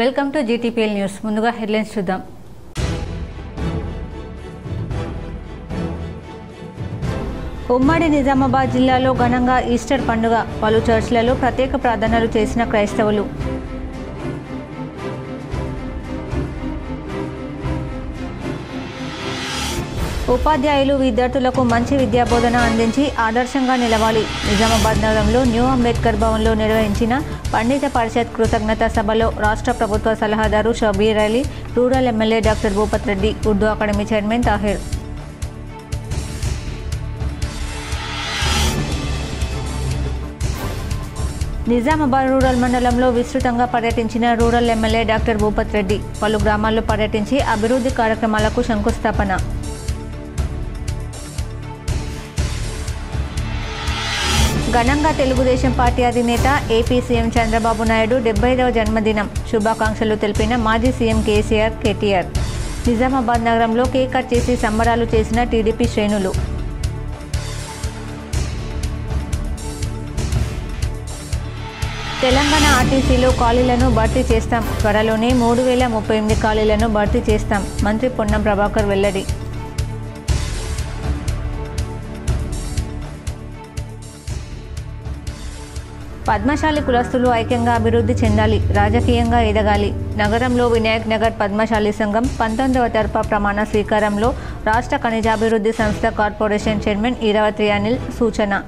Welcome to GTPL news. ముందుగా headlines చూద్దాం. ఉమ్మడి నిజామాబాద్ జిల్లాలో ఘనంగా ఈస్టర్ పండుగ. పలు చర్చ్లలో ప్రత్యేక ప్రార్థనలు చేసిన క్రైస్తవులు. ఉపాధ్యాయులు విద్యార్థులకు మంచి విద్యాబోధన అందించి ఆదర్శంగా నిలవాలి. నిజామాబాద్ నగరంలో న్యూ అంబేద్కర్ భవన్లో నిర్వహించిన పండిత పరిషత్ కృతజ్ఞత సభలో రాష్ట్ర ప్రభుత్వ సలహాదారు Shabbir Ali, rural MLA doctor Bhupath Reddy, Urdu academy chairman Tahir. Nizamabad rural మండలంలో విస్తృతంగా పర్యటించిన rural MLA doctor Bhupath Reddy పలు గ్రామాల్లో పర్యటించి అభివృద్ధి కార్యక్రమాలకు శంకుస్థాపన. ఘనంగా తెలుగుదేశం పార్టీ అధినేత ఏపీ సీఎం చంద్రబాబు నాయుడు 70వ జన్మదినం శుభాకాంక్షలు తెలిపిన మాజీ సీఎం కేసీఆర్, కేటీఆర్. నిజామాబాద్ నగరంలో కేక్ కట్ చేసి సంబరాలు చేసిన టీడీపీ శ్రేణులు. తెలంగాణ ఆర్టీసీలో ఖాళీలను భర్తీ చేస్తాం. త్వరలోనే 3038 ఖాళీలను భర్తీ చేస్తాం. మంత్రి పొన్నం ప్రభాకర్ వెల్లడి. పద్మశాలి కులస్తులు ఐక్యంగా అభివృద్ధి చెందాలి, రాజకీయంగా ఎదగాలి. నగరంలో వినాయక్ నగర్ పద్మశాలి సంఘం 19వ తరఫా ప్రమాణ స్వీకారంలో రాష్ట్ర ఖనిజాభివృద్ధి సంస్థ కార్పొరేషన్ చైర్మన్ ఈరావతి అనిల్ సూచన.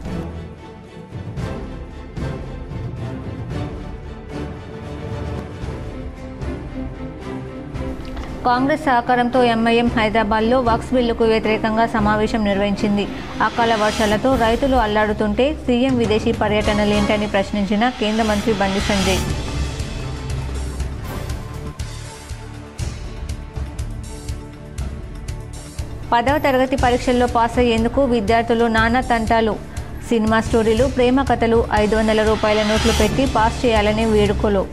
కాంగ్రెస్ సహకారంతో ఎంఐఎం హైదరాబాద్లో వక్ఫ్ బిల్లుకు వ్యతిరేకంగా సమావేశం నిర్వహించింది. అకాల వర్షాలతో రైతులు అల్లాడుతుంటే సీఎం విదేశీ పర్యటనలేంటని ప్రశ్నించిన కేంద్ర మంత్రి బండి సంజయ్. పదవ తరగతి పరీక్షల్లో పాస్ అయ్యేందుకు విద్యార్థులు నానా తంటాలు. సినిమా స్టోరీలు, ప్రేమ కథలు, 500 రూపాయల నోట్లు పెట్టి పాస్ చేయాలని వేడుకలు.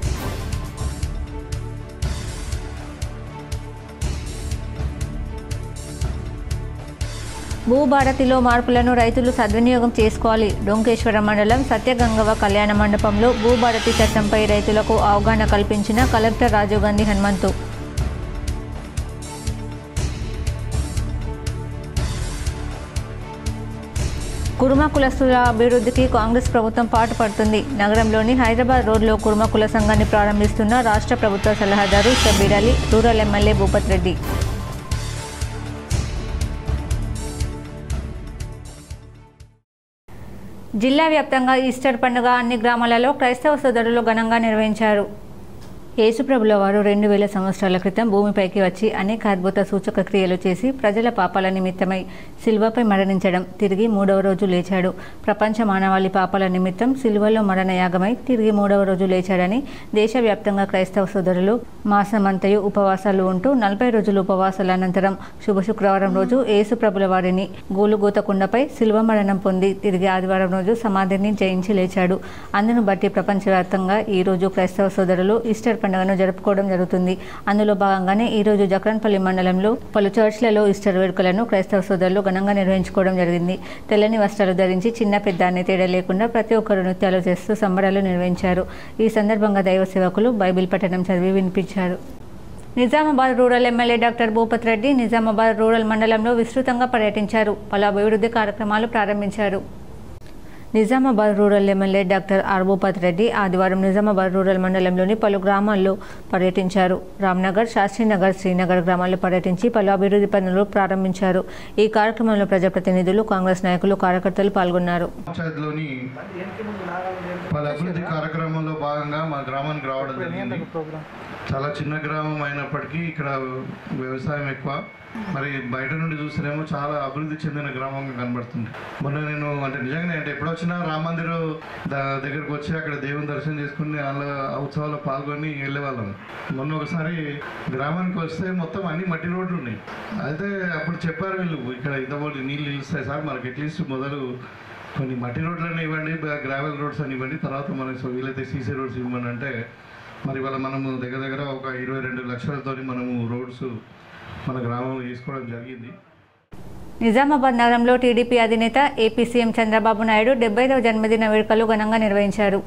భూభారతిలో మార్పులను రైతులు సద్వినియోగం చేసుకోవాలి. డొంకేశ్వరం మండలం సత్యగంగవ కళ్యాణ మండపంలో భూభారతి చట్టంపై రైతులకు అవగాహన కల్పించిన కలెక్టర్ రాజీవ్ గాంధీ హనుమంతు. కుర్మ కులస్తుల అభివృద్ధికి కాంగ్రెస్ ప్రభుత్వం పాటుపడుతుంది. నగరంలోని హైదరాబాద్ రోడ్లో కుర్మ కుల సంఘాన్ని ప్రారంభిస్తున్న రాష్ట్ర ప్రభుత్వ సలహాదారు షబీర్ అలీ, రూరల్ ఎమ్మెల్యే భూపత్ రెడ్డి. జిల్లా వ్యాప్తంగా ఈస్టర్ పండుగ అన్ని గ్రామాలలో క్రైస్తవ సోదరులు ఘనంగా నిర్వహించారు. యేసుప్రభుల వారు 2000 సంవత్సరాల క్రితం భూమిపైకి వచ్చి అనేక అద్భుత సూచక క్రియలు చేసి ప్రజల పాపాల నిమిత్తమై సిలువపై మరణించడం, తిరిగి 3వ రోజు లేచాడు. ప్రపంచ మానవాళి పాపాల నిమిత్తం సిలువలో మరణయాగమై తిరిగి 3వ రోజు లేచాడని దేశవ్యాప్తంగా క్రైస్తవ సోదరులు మాసమంతయు ఉపవాసాలు ఉంటూ 40 రోజులు ఉపవాసాల అనంతరం శుభ శుక్రవారం రోజు యేసుప్రభుల వారిని గోలుగోత కుండపై సిలువ మరణం పొంది తిరిగి ఆదివారం రోజు సమాధిని జయించి లేచాడు. అందును బట్టి ప్రపంచవ్యాప్తంగా ఈ రోజు క్రైస్తవ సోదరులు ఈస్టర్ పండుగను జరుపుకోవడం జరుగుతుంది. అందులో భాగంగానే ఈ రోజు జక్రన్పల్లి మండలంలో పలు చర్చ్లలో ఈస్టర్ వేడుకలను క్రైస్తవ సోదరులు ఘనంగా నిర్వహించుకోవడం జరిగింది. తెల్లని వస్త్రాలు ధరించి చిన్న పెద్ద అనే తేడా లేకుండా ప్రతి ఒక్కరు నృత్యాలు చేస్తూ సంబరాలు నిర్వహించారు. ఈ సందర్భంగా దైవ సేవకులు బైబిల్ పఠనం చదివి వినిపించారు. Nizamabad rural MLA doctor Bhupath Reddy Nizamabad rural మండలంలో విస్తృతంగా పర్యటించారు. పలు అభివృద్ధి కార్యక్రమాలు ప్రారంభించారు. Nizamabad rural MLA doctor Bhupath Reddy ఆదివారం నిజామాబాద్ రూరల్ మండలంలోని పలు గ్రామాల్లో పర్యటించారు. రామ్నగర్, శాస్త్రీనగర్, శ్రీనగర్ గ్రామాల్లో పర్యటించి పలు అభివృద్ధి పనులు ప్రారంభించారు. ఈ కార్యక్రమంలో ప్రజాప్రతినిధులు, కాంగ్రెస్ నాయకులు, కార్యకర్తలు పాల్గొన్నారు. కార్యక్రమంలో భాగంగా మా గ్రామానికి రావడం జరిగింది. చాలా చిన్న గ్రామం అయినప్పటికీ ఇక్కడ వ్యవసాయం ఎక్కువ. మరి బయట నుండి చూస్తేనేమో చాలా అభివృద్ధి చెందిన గ్రామంగా కనబడుతుంది. మొన్న నేను నిజంగానే ఎప్పుడు వచ్చినా రామ మందిర్ దగ్గరకు వచ్చి అక్కడ దేవుని దర్శనం చేసుకుని వాళ్ళ ఉత్సవాల్లో పాల్గొని వెళ్ళేవాళ్ళం. మొన్న ఒకసారి గ్రామానికి వస్తే మొత్తం అన్ని మట్టి రోడ్లు ఉన్నాయి. అయితే అప్పుడు చెప్పారు వీళ్ళు, ఇక్కడ ఇంతవరకు నీళ్ళు నిలుస్తాయి సార్, మనకి అట్లీస్ట్ మొదలు కొన్ని మట్టి రోడ్లన్నీ ఇవ్వండి, గ్రావెల్ రోడ్స్ అని ఇవ్వండి, తర్వాత మనకి వీలైతే సీసీ రోడ్స్ ఇవ్వమని అంటే మరి ఇవాళ మనము దగ్గర ఒక 22 లక్షలతో మనము రోడ్స్ మన గ్రామంలో తీసుకోవడం జరిగింది. నిజామాబాద్ నగరంలో టీడీపీ అధినేత ఏపీ సీఎం చంద్రబాబు నాయుడు 70వ జన్మదిన వేడుకలు ఘనంగా నిర్వహించారు.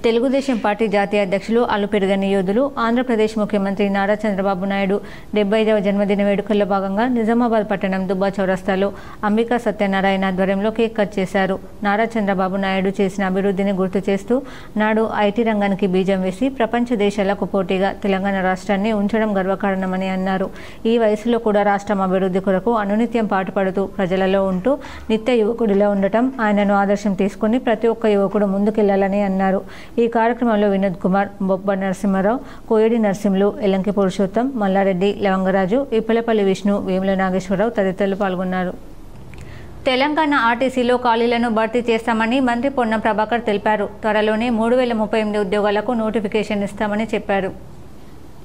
తెలుగుదేశం పార్టీ జాతీయ అధ్యక్షులు అలుపెరుగని యోధులు ఆంధ్రప్రదేశ్ ముఖ్యమంత్రి నారా చంద్రబాబు నాయుడు 75వ జన్మదిన వేడుకల్లో భాగంగా నిజామాబాద్ పట్టణం దుబ్బా చౌరస్తాలో అంబికా సత్యనారాయణ ఆధ్వర్యంలో కేక్ కట్ చేశారు. నారా చంద్రబాబు నాయుడు చేసిన అభివృద్ధిని గుర్తు చేస్తూ నాడు ఐటీ రంగానికి బీజం వేసి ప్రపంచ దేశాలకు పోటీగా తెలంగాణ రాష్ట్రాన్ని ఉంచడం గర్వకారణమని అన్నారు. ఈ వయసులో కూడా రాష్ట్రం అభివృద్ధి కొరకు అనునిత్యం పాటుపడుతూ ప్రజలలో ఉంటూ నిత్య యువకుడిలో ఉండటం ఆయనను ఆదర్శం తీసుకుని ప్రతి ఒక్క యువకుడు ముందుకెళ్లాలని అన్నారు. ఈ కార్యక్రమంలో వినోద్ కుమార్, బొబ్బ నరసింహారావు, కోయడి నరసింహులు, ఎల్లంకి పురుషోత్తం, మల్లారెడ్డి, లవంగరాజు, ఇప్పలపల్లి విష్ణు, వేముల నాగేశ్వరరావు తదితరులు పాల్గొన్నారు. తెలంగాణ ఆర్టీసీలో ఖాళీలను భర్తీ చేస్తామని మంత్రి పొన్నం ప్రభాకర్ తెలిపారు. త్వరలోనే 3038 ఉద్యోగాలకు నోటిఫికేషన్ ఇస్తామని చెప్పారు.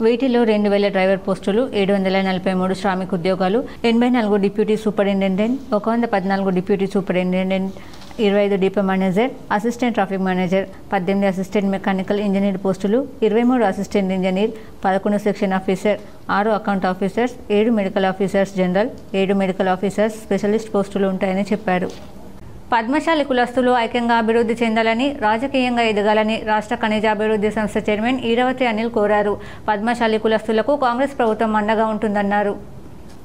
వీటిలో 2000 డ్రైవర్ పోస్టులు, 743 శ్రామిక ఉద్యోగాలు, 84 deputy superintendent, 114 deputy superintendent, 25 depot manager, assistant traffic manager, 18 assistant mechanical engineer పోస్టులు, 23 assistant engineer, 11 section officer, 6 account officers, 7 medical officers general, 7 medical officers specialist పోస్టులు ఉంటాయని చెప్పారు. పద్మశాలి కులస్తులు ఐక్యంగా అభివృద్ధి చెందాలని, రాజకీయంగా ఎదగాలని రాష్ట్ర ఖనిజాభివృద్ధి సంస్థ చైర్మన్ ఈరవతి అనిల్ కోరారు. పద్మశాలి కులస్తులకు కాంగ్రెస్ ప్రభుత్వం అండగా ఉంటుందన్నారు.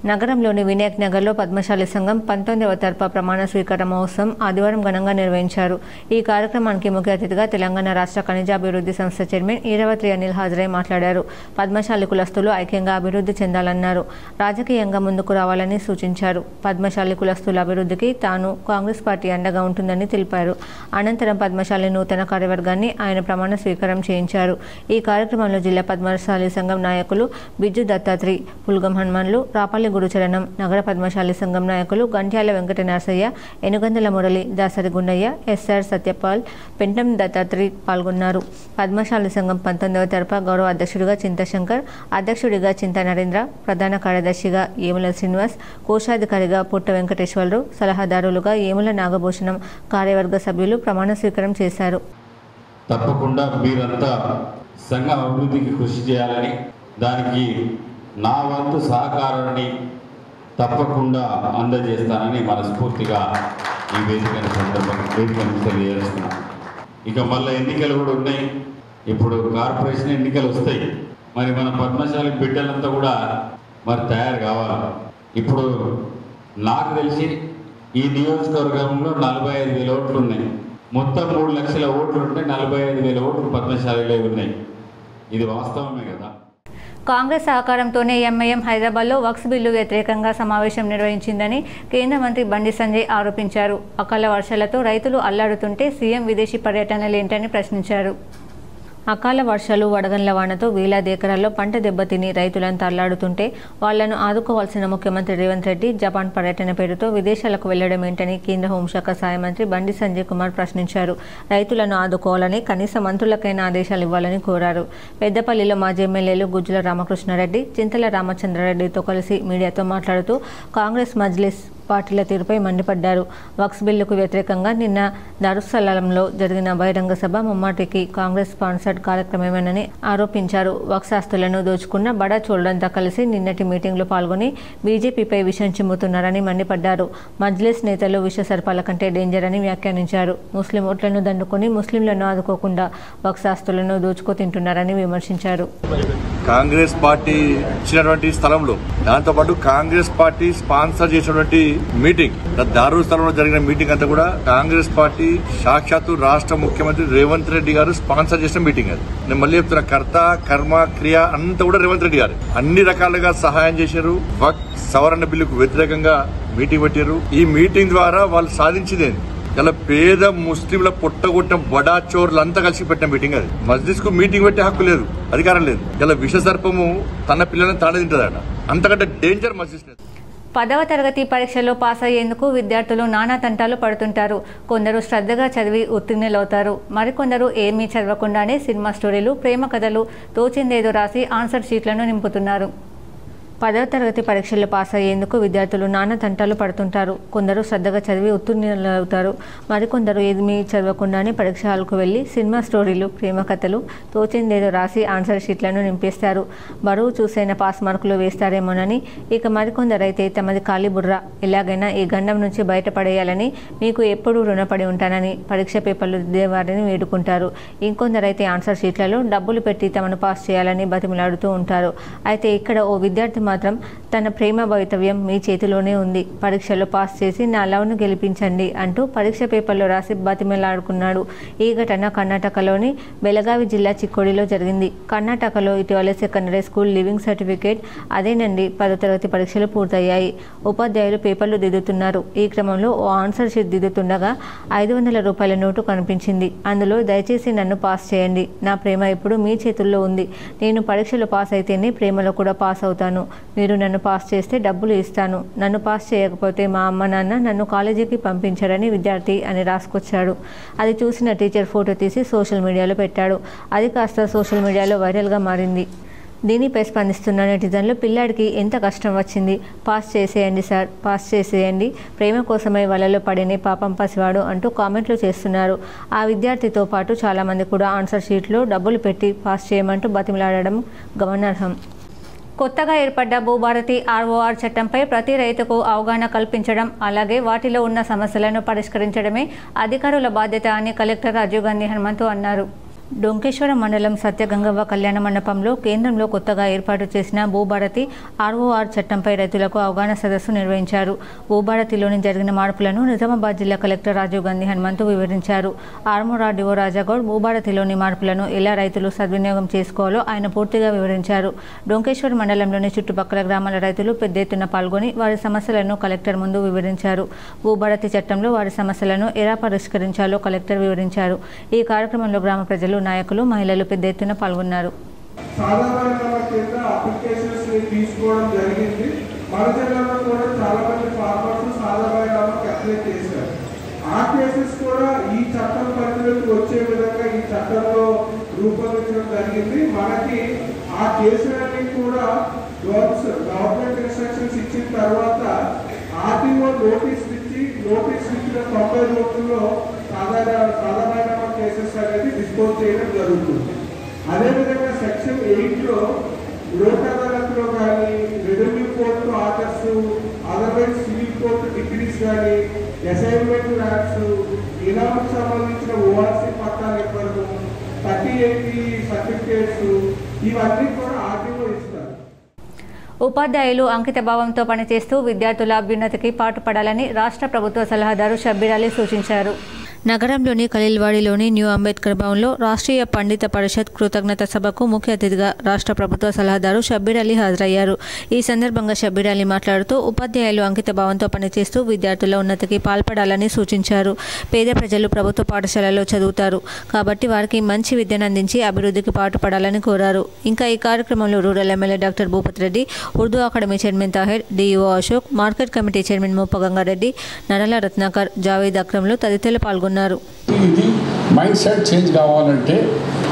నగరంలోని వినాయక్ నగర్లో పద్మశాలి సంఘం 19వ తరఫా ప్రమాణ స్వీకార మహోత్సవం ఆదివారం ఘనంగా నిర్వహించారు. ఈ కార్యక్రమానికి ముఖ్య అతిథిగా తెలంగాణ రాష్ట్ర ఖనిజాభివృద్ధి సంస్థ చైర్మన్ ఈరవతి అనిల్ హాజరై మాట్లాడారు. పద్మశాలి కులస్తులు ఐక్యంగా అభివృద్ధి చెందాలన్నారు. రాజకీయంగా ముందుకు రావాలని సూచించారు. పద్మశాలి కులస్తుల అభివృద్ధికి తాను కాంగ్రెస్ పార్టీ అండగా ఉంటుందని తెలిపారు. అనంతరం పద్మశాలి నూతన కార్యవర్గాన్ని ఆయన ప్రమాణ స్వీకారం చేయించారు. ఈ కార్యక్రమంలో జిల్లా పద్మశాలి సంఘం నాయకులు బిజ్జు దత్తాత్రి, పుల్గం హనుమాన్లు, రాపల్లి గురుచరణం, నగర పద్మశాలి సంఘం నాయకులు గంట్యాల వెంకట నరసయ్య, ఎనుగందల మురళి, దాసరి గుండయ్య, ఎస్ఆర్ సత్యపాల్, పెంటం దత్తాత్రి పాల్గొన్నారు. పద్మశాలి సంఘం 19వ తరఫా గౌరవ అధ్యక్షుడిగా చింతశంకర్, అధ్యక్షుడిగా చింత నరేంద్ర, ప్రధాన కార్యదర్శిగా ఏముల శ్రీనివాస్, కోశాధికారిగా పుట్ట వెంకటేశ్వరరావు, సలహాదారులుగా ఏముల నాగభూషణం, కార్యవర్గ సభ్యులు ప్రమాణ స్వీకారం చేశారు. తప్పకుండా మీరంతా సంఘ అభివృద్ధికి కృషి చేయాలని, దానికి నా వంతు సహకారాన్ని తప్పకుండా అందజేస్తానని మనస్ఫూర్తిగా ఈ వేదికను తెలియజేస్తున్నాను. ఇక మళ్ళీ ఎన్నికలు కూడా ఉన్నాయి. ఇప్పుడు కార్పొరేషన్ ఎన్నికలు వస్తాయి. మరి మన పద్మశాలి బిడ్డలంతా కూడా మరి తయారు కావాలి. ఇప్పుడు నాకు తెలిసి ఈ నియోజకవర్గంలో 45,000 ఓట్లు ఉన్నాయి. మొత్తం 3 లక్షల ఓట్లు ఉంటే 45,000 ఓట్లు పద్మశాలిలో ఉన్నాయి. ఇది వాస్తవమే కదా. కాంగ్రెస్ సహకారంతోనే ఎంఐఎం హైదరాబాద్లో వక్ఫ్ బిల్లు వ్యతిరేకంగా సమావేశం నిర్వహించిందని కేంద్ర మంత్రి బండి సంజయ్ ఆరోపించారు. అకాల వర్షాలతో రైతులు అల్లాడుతుంటే సీఎం విదేశీ పర్యటనలేంటని ప్రశ్నించారు. అకాల వర్షాలు, వడగండ్ల వానతో వేలాది ఎకరాల్లో పంట దెబ్బతిని రైతులంతా అల్లాడుతుంటే వాళ్లను ఆదుకోవాల్సిన ముఖ్యమంత్రి రేవంత్ రెడ్డి జపాన్ పర్యటన పేరుతో విదేశాలకు వెళ్లడం ఏంటని కేంద్ర హోంశాఖ సహాయ మంత్రి బండి సంజయ్ కుమార్ ప్రశ్నించారు. రైతులను ఆదుకోవాలని కనీస మంత్రులకైనా ఆదేశాలు ఇవ్వాలని కోరారు. పెద్దపల్లిలో మాజీ ఎమ్మెల్యేలు గుజ్జుల రామకృష్ణారెడ్డి, చింతల రామచంద్రారెడ్డితో కలిసి మీడియాతో మాట్లాడుతూ కాంగ్రెస్ మజ్లిస్ పార్టీల తీరుపై మండిపడ్డారు. వక్ఫ్ బిల్లుకు వ్యతిరేకంగా నిన్న దారుస్సలాంలో జరిగిన బహిరంగ సభ ముమ్మాటికి కాంగ్రెస్ స్పాన్సర్డ్ కార్యక్రమమేనని ఆరోపించారు. వక్ఫ్ ఆస్తులను దోచుకున్న బడా చోళ్లంతా కలిసి నిన్నటి మీటింగ్లో పాల్గొని బీజేపీపై విషం చిమ్ముతున్నారని మండిపడ్డారు. మజ్లిస్ నేతలు విష సర్పాల కంటే డేంజర్ అని వ్యాఖ్యానించారు. ముస్లిం ఓట్లను దండుకొని ముస్లింలను ఆదుకోకుండా వక్ఫ్ ఆస్తులను దోచుకు తింటున్నారని విమర్శించారు. కాంగ్రెస్ పార్టీ ఇచ్చినటువంటి స్థలంలో, దాంతోపాటు కాంగ్రెస్ పార్టీ స్పాన్సర్ చేసినటువంటి మీటింగ్, దారుల్ స్థలంలో జరిగిన మీటింగ్ అంతా కూడా కాంగ్రెస్ పార్టీ సాక్షాత్తు రాష్ట్ర ముఖ్యమంత్రి రేవంత్ రెడ్డి గారు స్పాన్సర్ చేసిన మీటింగ్. అది నేను మళ్ళీ చెప్తున్నా, కర్త కర్మ క్రియ అంతా కూడా రేవంత్ రెడ్డి గారు అన్ని రకాలుగా సహాయం చేశారు. వక్ఫ్ సవరణ బిల్లుకు వ్యతిరేకంగా మీటింగ్ పెట్టారు. ఈ మీటింగ్ ద్వారా వాళ్ళు సాధించింది ఇలా పేద ముస్లింల పొట్టగొట్టిన బడా చోర్లంతా కలిసి పెట్టిన మీటింగ్. అది మస్జిద్ కు మీటింగ్ పెట్టే హక్కు లేదు, అధికారం లేదు. ఇలా విష సర్పము తన పిల్లలను తానే తింటదట. అంతకంటే డేంజర్ మస్జిద్. 10వ తరగతి పరీక్షల్లో పాస్ అయ్యేందుకు విద్యార్థులు నానా తంటాలు పడుతుంటారు. కొందరు శ్రద్ధగా చదివి ఉత్తీర్ణులవుతారు. మరికొందరు ఏమీ చదవకుండానే సినిమా స్టోరీలు, ప్రేమ కథలు, తోచిందేదో రాసి ఆన్సర్ షీట్లను నింపుతున్నారు. 10వ తరగతి పరీక్షల్లో పాస్ అయ్యేందుకు విద్యార్థులు నానా తంటాలు పడుతుంటారు. కొందరు శ్రద్ధగా చదివి ఉత్తీర్ణులవుతారు. మరికొందరు ఏమీ చదవకుండానే పరీక్ష హాల్కు వెళ్ళి సినిమా స్టోరీలు, ప్రేమ కథలు, తోచిందేదో రాసి ఆన్సర్ షీట్లను నింపేస్తారు. బరువు చూసైనా పాస్ మార్కులు వేస్తారేమోనని. ఇక మరికొందరైతే తమది ఖాళీ బుర్ర, ఎలాగైనా ఈ గండం నుంచి బయటపడేయాలని, మీకు ఎప్పుడూ రుణపడి ఉంటానని పరీక్ష పేపర్లు దిద్దేవారిని వేడుకుంటారు. ఇంకొందరైతే ఆన్సర్ షీట్లలో డబ్బులు పెట్టి తమను పాస్ చేయాలని బతిమలాడుతూ ఉంటారు. అయితే ఇక్కడ ఓ విద్యార్థి మాత్రం తన ప్రేమ భవితవ్యం మీ చేతిలోనే ఉంది, పరీక్షలో పాస్ చేసి నా లవ్ను గెలిపించండి అంటూ పరీక్ష పేపర్లో రాసి బతిమలాడుకున్నాడు. ఈ ఘటన కర్ణాటకలోని బెళగావి జిల్లా చిక్కోడిలో జరిగింది. కర్ణాటకలో ఇటీవల సెకండరీ స్కూల్ లివింగ్ సర్టిఫికేట్ అదేనండి 10వ తరగతి పరీక్షలు పూర్తయ్యాయి. ఉపాధ్యాయులు పేపర్లు దిద్దుతున్నారు. ఈ క్రమంలో ఓ ఆన్సర్ షీట్ దిద్దుతుండగా 500 రూపాయల నోటు కనిపించింది. అందులో దయచేసి నన్ను పాస్ చేయండి, నా ప్రేమ ఇప్పుడు మీ చేతుల్లో ఉంది, నేను పరీక్షలో పాస్ అయితేనే ప్రేమలో కూడా పాస్ అవుతాను, మీరు నన్ను పాస్ చేస్తే డబ్బులు ఇస్తాను, నన్ను పాస్ చేయకపోతే మా అమ్మ నాన్న నన్ను కాలేజీకి పంపించారని విద్యార్థి అని రాసుకొచ్చాడు. అది చూసిన టీచర్ ఫోటో తీసి సోషల్ మీడియాలో పెట్టాడు. అది కాస్త సోషల్ మీడియాలో వైరల్గా మారింది. దీనిపై స్పందిస్తున్న నెటిజన్లు పిల్లాడికి ఎంత కష్టం వచ్చింది, పాస్ చేసేయండి సార్, పాస్ చేసేయండి, ప్రేమ కోసమై వలలో పడినే పాపం పసివాడు అంటూ కామెంట్లు చేస్తున్నారు. ఆ విద్యార్థితో పాటు చాలామంది కూడా ఆన్సర్ షీట్లో డబ్బులు పెట్టి పాస్ చేయమంటూ బతిమలాడడం గమనార్హం. కొత్తగా ఏర్పడ్డ భూభారతి ఆర్ఓఆర్ చట్టంపై ప్రతి రైతుకు అవగాహన కల్పించడం, అలాగే వాటిలో ఉన్న సమస్యలను పరిష్కరించడమే అధికారుల బాధ్యత అని కలెక్టర్ రాజీవ్ గాంధీ హనుమంతు అన్నారు. డొంకేశ్వరం మండలం సత్యగంగవ్వ కళ్యాణ మండపంలో కేంద్రంలో కొత్తగా ఏర్పాటు చేసిన భూభారతి ఆర్ఓఆర్ చట్టంపై రైతులకు అవగాహన సదస్సు నిర్వహించారు. భూభారతిలోని జరిగిన మార్పులను నిజామాబాద్ జిల్లా కలెక్టర్ రాజీవ్ గాంధీ హనుమంతు వివరించారు. ఆర్మూర్ ఆర్డీఓ రాజాగౌడ్ భూభారతిలోని మార్పులను ఎలా రైతులు సద్వినియోగం చేసుకోవాలో ఆయన పూర్తిగా వివరించారు. డొంకేశ్వరం మండలంలోని చుట్టుపక్కల గ్రామాల రైతులు పెద్ద ఎత్తున పాల్గొని వారి సమస్యలను కలెక్టర్ ముందు వివరించారు. భూభారతి చట్టంలో వారి సమస్యలను ఎలా పరిష్కరించాలో కలెక్టర్ వివరించారు. ఈ కార్యక్రమంలో గ్రామ ప్రజలు, నాయకులు, మహిళలు పెద్ద ఎత్తున పాల్గొన్నారు. సాధారణంగా కింద అప్లికేషన్స్ తీసుకోవడం జరిగింది. మన జిల్లాలో కూడా చాలా మంది ఫార్మర్స్ సాధారణంగా అప్లై చేశారు. ఆ కేసెస్ కూడా ఈ చట్టం పరిధిలోకి వచ్చే విధంగా ఈ చట్టంలో రూపొందించడం జరిగింది. మనకి ఆ కేసులన్నీ కూడా గవర్నమెంట్ ఇన్స్ట్రక్షన్స్ ఇచ్చిన తర్వాత ఆర్టీఓ నోటీస్ ఇచ్చిన 90 రోజుల్లో సాధారణ కేసెస్ అనేది డిస్పోజ్ చేయడం జరుగుతుంది. అదేవిధంగా సెక్షన్ 8లో లోక్ అదాలత్లో కానీ, revenue court orders, otherwise civil court degrees కానీ, అసైన్మెంట్ ల్యాబ్స్, ఇనాంకు సంబంధించిన ఓఆర్సీ పట్టాలు ఇవ్వడం, 3080 సర్టిఫికేట్స్, ఇవన్నీ కూడా ఆర్టీఓ ఇస్తారు. ఉపాధ్యాయులు అంకిత భావంతో పనిచేస్తూ విద్యార్థుల అభ్యున్నతికి పాటుపడాలని రాష్ట్ర ప్రభుత్వ సలహాదారు షబ్బీర్ అలీ సూచించారు. నగరంలోని ఖలీల్వాడిలోని న్యూ అంబేద్కర్ భవన్లో రాష్ట్రీయ పండిత పరిషత్ కృతజ్ఞత సభకు ముఖ్య అతిథిగా రాష్ట్ర ప్రభుత్వ సలహాదారు షబ్బీర్ అలీ హాజరయ్యారు. ఈ సందర్భంగా షబ్బీర్ అలీ మాట్లాడుతూ ఉపాధ్యాయులు అంకిత భావంతో పనిచేస్తూ విద్యార్థుల ఉన్నతికి పాల్పడాలని సూచించారు. పేద ప్రజలు ప్రభుత్వ పాఠశాలలో చదువుతారు కాబట్టి వారికి మంచి విద్యను అందించి అభివృద్ధికి పాటుపడాలని కోరారు. ఇంకా ఈ కార్యక్రమంలో rural MLA doctor Bhupath Reddy, Urdu academy chairman Tahir, DEO Ashok, market committee chairman Mopagangareddy, Nadala Ratnakar, Javed అక్రమ్లు తదితరులు పాల్గొన్నారు. ఇది మైండ్ సెట్ చేంజ్ కావాలంటే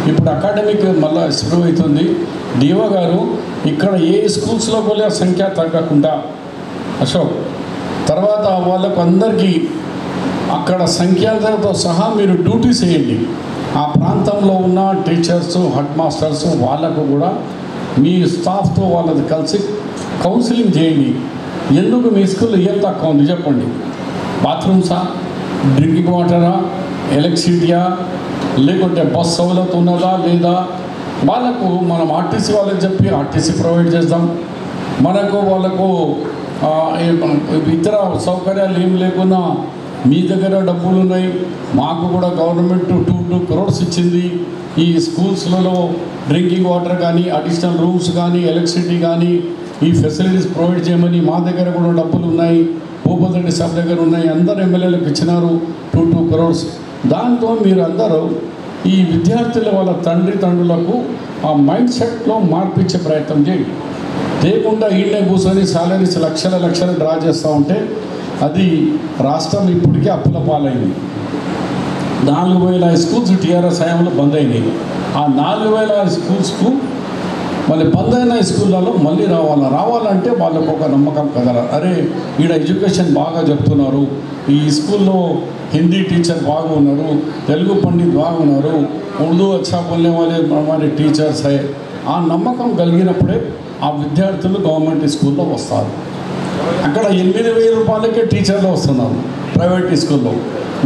ఇప్పుడు అకాడమిక్ మళ్ళీ ఇంప్రూవ్ అవుతుంది. డిఓ గారు ఇక్కడ ఏ స్కూల్స్లో కూడా సంఖ్య తగ్గకుండా అశోక్ తర్వాత వాళ్ళకు అందరికీ అక్కడ సంఖ్యలతో సహా మీరు డ్యూటీస్ వేయండి. ఆ ప్రాంతంలో ఉన్న టీచర్స్, హెడ్ మాస్టర్స్ వాళ్ళకు కూడా మీ స్టాఫ్తో వాళ్ళది కలిసి కౌన్సిలింగ్ చేయండి. ఎందుకు మీ స్కూల్లో ఏం తక్కువ ఉంది చెప్పండి. బాత్రూమ్సా, డ్రింకింగ్ వాటరా, ఎలక్ట్రిసిటీయా, లేకుంటే బస్ సౌలత్ ఉన్నదా లేదా, వాళ్ళకు మనం ఆర్టీసీ వాళ్ళకి చెప్పి ఆర్టీసీ ప్రొవైడ్ చేద్దాం. మనకు వాళ్ళకు ఇతర సౌకర్యాలు ఏం లేకున్నా మీ దగ్గర డబ్బులు ఉన్నాయి, మాకు కూడా గవర్నమెంట్ 2 crores ఇచ్చింది. ఈ స్కూల్స్లలో డ్రింకింగ్ వాటర్ కానీ, అడిషనల్ రూమ్స్ కానీ, ఎలక్ట్రిసిటీ కానీ ఈ ఫెసిలిటీస్ ప్రొవైడ్ చేయమని మా దగ్గర కూడా డబ్బులు ఉన్నాయి, భూపత్ రెడ్డి సాబ్ దగ్గర ఉన్నాయి, అందరు ఎమ్మెల్యేలకు ఇచ్చినారు 2 crores. దాంతో మీరు అందరూ ఈ విద్యార్థుల వాళ్ళ తండ్రులకు ఆ మైండ్ సెట్లో మార్పించే ప్రయత్నం చేయండి. లేకుండా ఈళ్ళే కూర్చొని సాలరీస్ లక్షలు డ్రా చేస్తూ ఉంటే అది రాష్ట్రం ఇప్పటికే అప్పుల పాలైంది. 4000 స్కూల్స్ టీఆర్ఎస్ హయాంలో బంద్ అయినాయి. ఆ 4000 స్కూల్స్కు మళ్ళీ బంద్ అయిన స్కూళ్ళలో మళ్ళీ రావాలంటే వాళ్ళకు ఒక నమ్మకం కదరా, అరే ఈడ ఎడ్యుకేషన్ బాగా చెప్తున్నారు, ఈ స్కూల్లో హిందీ టీచర్ బాగున్నారు, తెలుగు పండిత్ బాగున్నారు, ఉర్దూ అచ్చా బోల్నే వాళ్ళే हमारे టీచర్స్ హై, ఆ నమ్మకం కలిగినప్పుడే ఆ విద్యార్థులు గవర్నమెంట్ స్కూల్లో వస్తారు. అక్కడ 8,000 రూపాయలకే టీచర్లు వస్తున్నారు ప్రైవేట్ స్కూల్లో.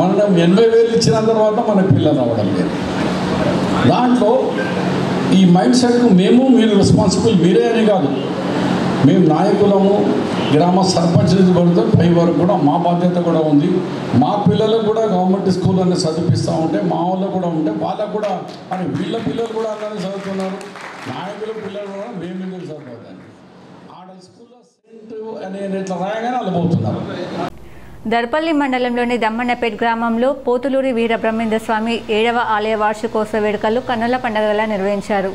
మనం 80,000 ఇచ్చిన తర్వాత మనకు పిల్లలు రావడం లేదు. దాంట్లో ఈ మైండ్ సెట్కు మీరు రెస్పాన్సిబుల్, మీరే అని కాదు, మేము నాయకులము, గ్రామ సర్పంచ్ నుంచి పడితే పై వరకు కూడా మా బాధ్యత కూడా ఉంది. మా పిల్లలకు కూడా గవర్నమెంట్ స్కూల్ అనేది చదివిస్తూ ఉంటే మా వాళ్ళు కూడా ఉంటే వాళ్ళకు కూడా అని వీళ్ళ పిల్లలు కూడా అలానే చదువుతున్నారు, నాయకుల పిల్లలు కూడా మేము ఎందుకు చదువుతాను ఆడ స్కూల్లో సెంట్ అనే ఇట్లా రాయగానే వాళ్ళు పోతున్నారు. దర్పల్లి మండలంలోని దమ్మన్నపేట్ గ్రామంలో పోతులూరి వీరబ్రహ్మేంద్ర స్వామి 7వ ఆలయ వార్షికోత్సవ వేడుకలు కన్నుల పండుగలా నిర్వహించారు.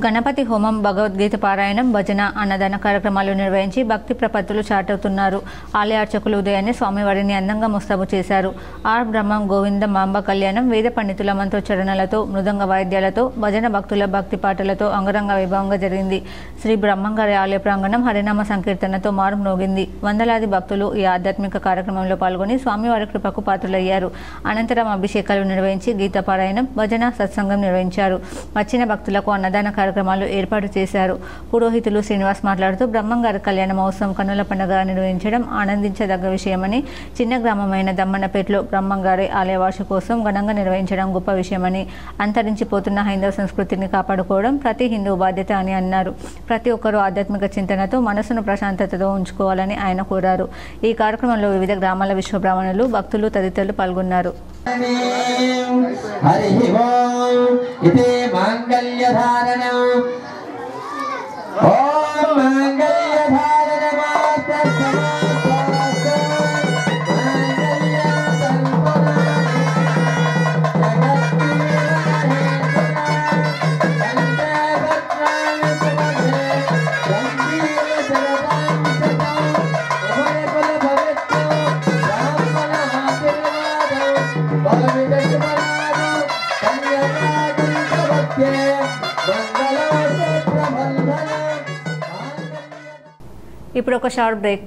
గణపతి హోమం, భగవద్గీత పారాయణం, భజన, అన్నదాన కార్యక్రమాలు నిర్వహించి భక్తి ప్రపత్తులు చాటుతున్నారు. ఆలయ అర్చకులు ఉదయాన్నే స్వామివారిని అందంగా ముస్తాబు చేశారు. ఆర్ బ్రహ్మం, గోవింద, మాంబ కళ్యాణం, వేద పండితుల మంత్రోచ్చరణలతో, మృదంగ వాయిద్యాలతో, భజన భక్తుల భక్తి పాటలతో అంగరంగ వైభవంగా జరిగింది. శ్రీ బ్రహ్మంగారి ఆలయ ప్రాంగణం హరినామ సంకీర్తనతో మారుమ్రోగింది. వందలాది భక్తులు ఈ ఆధ్యాత్మిక కార్యక్రమంలో పాల్గొని స్వామివారి కృపకు పాత్రులయ్యారు. అనంతరం అభిషేకాలు నిర్వహించి గీత పారాయణం, భజన, సత్సంగం నిర్వహించారు. వచ్చిన భక్తులకు అన్నదాన కార్యక్రమాలు ఏర్పాటు చేశారు. పురోహితులు శ్రీనివాస్ మాట్లాడుతూ బ్రహ్మంగారి కళ్యాణ మహోత్సవం కన్నుల పండుగ నిర్వహించడం ఆనందించదగ్గ విషయమని, చిన్న గ్రామమైన దమ్మన్నపేటలో బ్రహ్మంగారి ఆలయ వార్షికోత్సవం ఘనంగా నిర్వహించడం గొప్ప విషయమని, అంతరించిపోతున్న హైందవ సంస్కృతిని కాపాడుకోవడం ప్రతి హిందూ బాధ్యత అని అన్నారు. ప్రతి ఒక్కరూ ఆధ్యాత్మిక చింతనతో మనసును ప్రశాంతతతో ఉంచుకోవాలని ఆయన కోరారు. ఈ కార్యక్రమంలో వివిధ గ్రామాల విశ్వబ్రాహ్మణులు, భక్తులు తదితరులు పాల్గొన్నారు. ఇప్పుడు ఒక షార్ట్ బ్రేక్.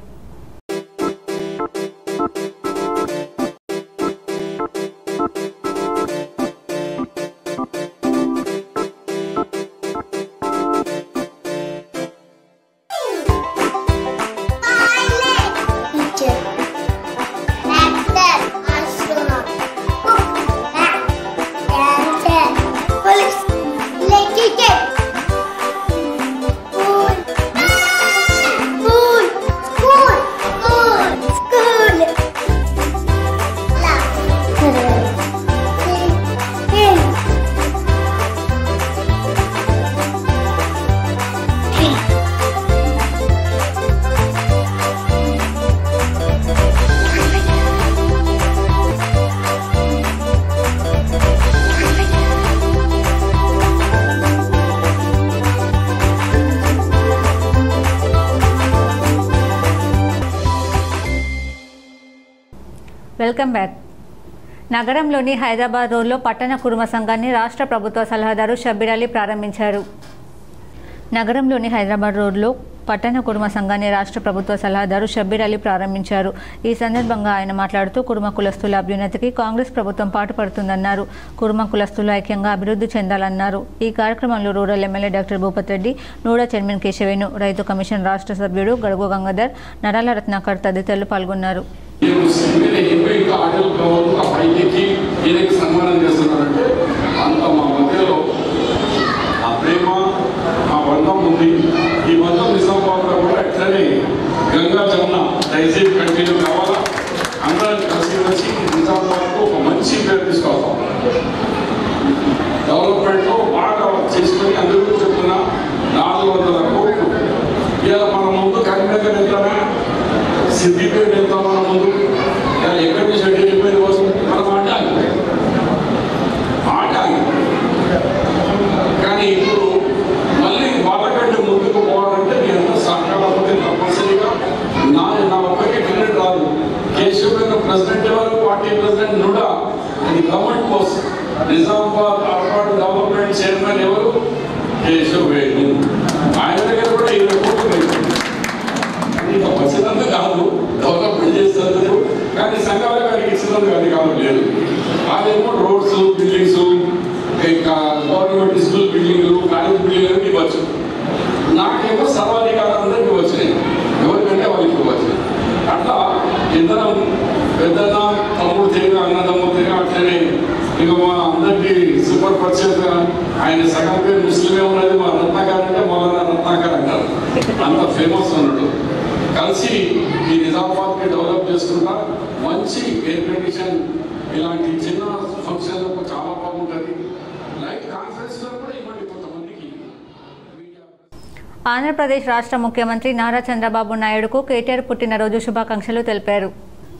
Welcome back. నగరంలోని హైదరాబాద్ రోడ్లో పట్టణ కుర్మ సంఘాన్ని రాష్ట్ర ప్రభుత్వ సలహాదారు షబ్బీర్ అలీ ప్రారంభించారు. నగరంలోని హైదరాబాద్ రోడ్లో పట్టణ కుర్మ సంఘాన్ని రాష్ట్ర ప్రభుత్వ సలహాదారు షబ్బీర్ అలీ ప్రారంభించారు. ఈ సందర్భంగా ఆయన మాట్లాడుతూ కుర్మ కులస్తుల అభ్యున్నతికి కాంగ్రెస్ ప్రభుత్వం పాటుపడుతుందన్నారు. కుర్మ కులస్తులు ఐక్యంగా అభివృద్ధి చెందాలన్నారు. ఈ కార్యక్రమంలో rural MLA doctor Bhupath Reddy, NUDA chairman Keshavenu, రైతు కమిషన్ రాష్ట్ర సభ్యుడు గడుగు గంగాధర్, నరాల రత్నాకర్ తదితరులు పాల్గొన్నారు. సన్మానం చేస్తున్నారంటే అంత మా మధ్యలో ఆ ప్రేమ, ఆ బంధం ఉంది. ఈ బంధం నిజామాబాద్లో కూడా ఎట్లనే గంగా జమున దయచేసి కంటిన్యూ కావాలా. అందరం కలిసి వచ్చి నిజామాబాద్కు ఒక మంచి పేరు తీసుకోవాలి. డెవలప్మెంట్లో బాగా చేసుకొని అందరూ చెప్తున్నా 400 కోట్లు. ఇలా మన ముందు కరీంనగర్ వెళ్తానా, సిద్దిపేట వెళ్తాం, మన ముందు ఎక్కడి నుంచి వెళ్ళిపోయిన కోసం మనం ఆటాలి. కానీ ఇప్పుడు మళ్ళీ వాళ్ళకంటే ముందుకు పోవాలంటే మీ అందరూ సహకారం తప్పనిసరిగా నా ఒక్కరికి టికెట్ రాదు. కేశవ్ ప్రెసిడెంట్ ఎవరు, పార్టీ ప్రెసిడెంట్ నూడా, అది government post. Nizamabad urban development chairman ఎవరు, కేశవ్ వేణు. ప్రకారం లేదు. అదేమో రోడ్స్, బిల్డింగ్స్, గవర్నమెంట్ స్కూల్ బిల్డింగ్లు, కాలేజ్ బిల్డింగ్లు ఇవ్వచ్చు. నాకేమో సర్వాధికారం అందరికి వచ్చినాయి, ఎవరికంటే వాళ్ళకి ఇవ్వచ్చు. అట్లా ఇద్దరం పెద్దన్న తమ్ముడు తీరు, అన్నదమ్ముడు తీరు అట్లనే ఇక మా అందరికీ సూపర్ పరిచయంగా ఆయన సగం పేరు ముస్లిమే ఉన్నది. మా రత్నాకర్ అంటే మౌలానా రత్నాకర్ అంటారు, అంత ఫేమస్ ఉన్నాడు. కలిసి ఈ నిజామాబాద్కి డెవలప్ చేసుకుంటా మంచి ఎయిర్ కండిషన్ ఇలాంటి చిన్న ఫంక్షన్లకు చాలా బాగుంటుంది. లైక్ కాన్ఫరెన్స్లో కూడా ఇవ్వండి కొంతమందికి. ఆంధ్రప్రదేశ్ రాష్ట్ర ముఖ్యమంత్రి నారా చంద్రబాబు నాయుడుకు కేటీఆర్ పుట్టినరోజు శుభాకాంక్షలు తెలిపారు.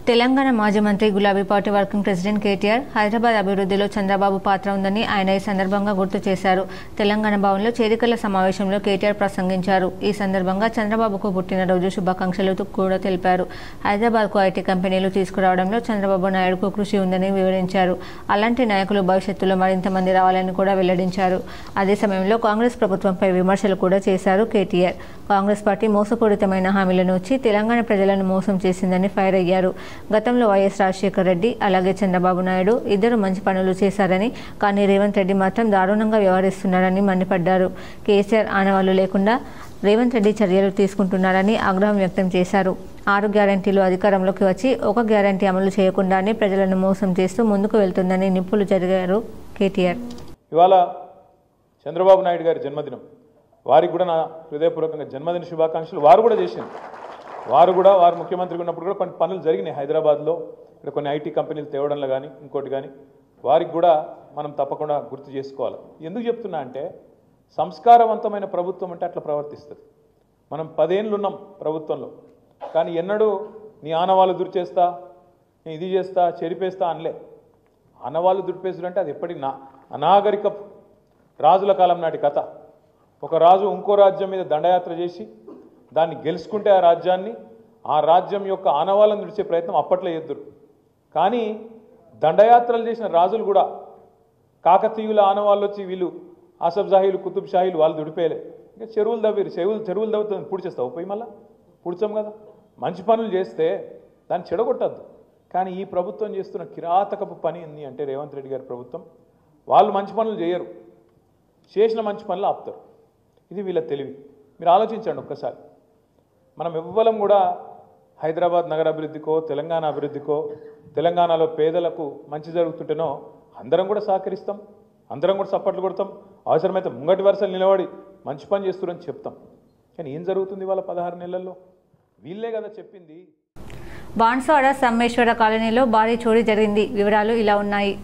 తెలంగాణ మాజీ మంత్రి గులాబీ party working president KTR Hyderabad అభివృద్ధిలో చంద్రబాబు పాత్ర ఉందని ఆయన ఈ సందర్భంగా గుర్తు చేశారు. తెలంగాణ భవన్లో చేరికల సమావేశంలో కేటీఆర్ ప్రసంగించారు. ఈ సందర్భంగా చంద్రబాబుకు పుట్టినరోజు శుభాకాంక్షలు కూడా తెలిపారు. హైదరాబాద్కు ఐటీ కంపెనీలు తీసుకురావడంలో చంద్రబాబు నాయుడుకు కృషి ఉందని వివరించారు. అలాంటి నాయకులు భవిష్యత్తులో మరింత మంది రావాలని కూడా వెల్లడించారు. అదే సమయంలో కాంగ్రెస్ ప్రభుత్వంపై విమర్శలు కూడా చేశారు కేటీఆర్. కాంగ్రెస్ పార్టీ మోసపూరితమైన హామీలను వచ్చి తెలంగాణ ప్రజలను మోసం చేసిందని ఫైర్ అయ్యారు. గతంలో వైఎస్ రాజశేఖర్ రెడ్డి అలాగే చంద్రబాబు నాయుడు ఇద్దరు మంచి పనులు చేశారని, కానీ రేవంత్ రెడ్డి మాత్రం దారుణంగా వ్యవహరిస్తున్నారని మండిపడ్డారు. కేసీఆర్ ఆనవాళ్లు లేకుండా రేవంత్ రెడ్డి చర్యలు తీసుకుంటున్నారని ఆగ్రహం వ్యక్తం చేశారు. 6 గ్యారంటీలు అధికారంలోకి వచ్చి ఒక గ్యారంటీ అమలు చేయకుండానే ప్రజలను మోసం చేస్తూ ముందుకు వెళ్తుందని నిప్పులు జరిగారు కేటీఆర్. ఇవాళ చంద్రబాబు నాయుడు గారి జన్మదినం, వారికి కూడా నా హృదయపూర్వకంగా జన్మదిన శుభాకాంక్షలు. వారు కూడా చేసింది, వారు ముఖ్యమంత్రిగా ఉన్నప్పుడు కూడా కొన్ని పనులు జరిగినాయి హైదరాబాద్లో. ఇక్కడ కొన్ని ఐటీ కంపెనీలు తేవడంలో కానీ ఇంకోటి కానీ వారికి కూడా మనం తప్పకుండా గుర్తు చేసుకోవాలి. ఎందుకు చెప్తున్నా అంటే సంస్కారవంతమైన ప్రభుత్వం అంటే అట్లా ప్రవర్తిస్తుంది. మనం 10 ఏళ్ళు ఉన్నాం ప్రభుత్వంలో, కానీ ఎన్నడూ నీ ఆనవాళ్ళు దుర్చేస్తా, నేను ఇది చేస్తా, చెరిపేస్తా అనలే. ఆనవాళ్ళు దుర్పేసుడు అంటే అది ఎప్పటి అనాగరిక రాజుల కాలం నాటి కథ. ఒక రాజు ఇంకో రాజ్యం మీద దండయాత్ర చేసి దాన్ని గెలుచుకుంటే ఆ రాజ్యం యొక్క ఆనవాళ్ళను విడిచే ప్రయత్నం అప్పట్లో ఎదురు. కానీ దండయాత్రలు చేసిన రాజులు కూడా కాకతీయుల ఆనవాళ్ళు వచ్చి వీళ్ళు ఆసఫ్ జాహీలు, కుతుబ్ షాహీలు వాళ్ళు దుడిపేయలే. ఇంకా చెరువులు దవ్వుతుంది పూడ్చేస్తావు పోయి మళ్ళీ పూడ్చాం కదా. మంచి పనులు చేస్తే దాన్ని చెడగొట్టద్దు. కానీ ఈ ప్రభుత్వం చేస్తున్న కిరాతకపు పని ఏంది అంటే రేవంత్ రెడ్డి గారి ప్రభుత్వం, వాళ్ళు మంచి పనులు చేయరు, చేసిన మంచి పనులు ఆపుతారు. ఇది వీళ్ళ తెలివి. మీరు ఆలోచించండి ఒక్కసారి. మనం ఎవ్వరం కూడా హైదరాబాద్ నగర అభివృద్ధికో తెలంగాణ అభివృద్ధికో తెలంగాణలో పేదలకు మంచి జరుగుతుంటేనో అందరం కూడా సహకరిస్తాం, అందరం కూడా సపోర్ట్లు కొడతాం, అవసరమైతే ముంగటి వరుసలు నిలబడి మంచి పని చేస్తున్నారని చెప్తాం. కానీ ఏం జరుగుతుంది వాళ్ళ 16 నెలల్లో? వీళ్ళే కదా చెప్పింది. బాన్స్వాడ సమ్మేశ్వర కాలనీలో భారీ చోరీ జరిగింది. వివరాలు ఇలా ఉన్నాయి.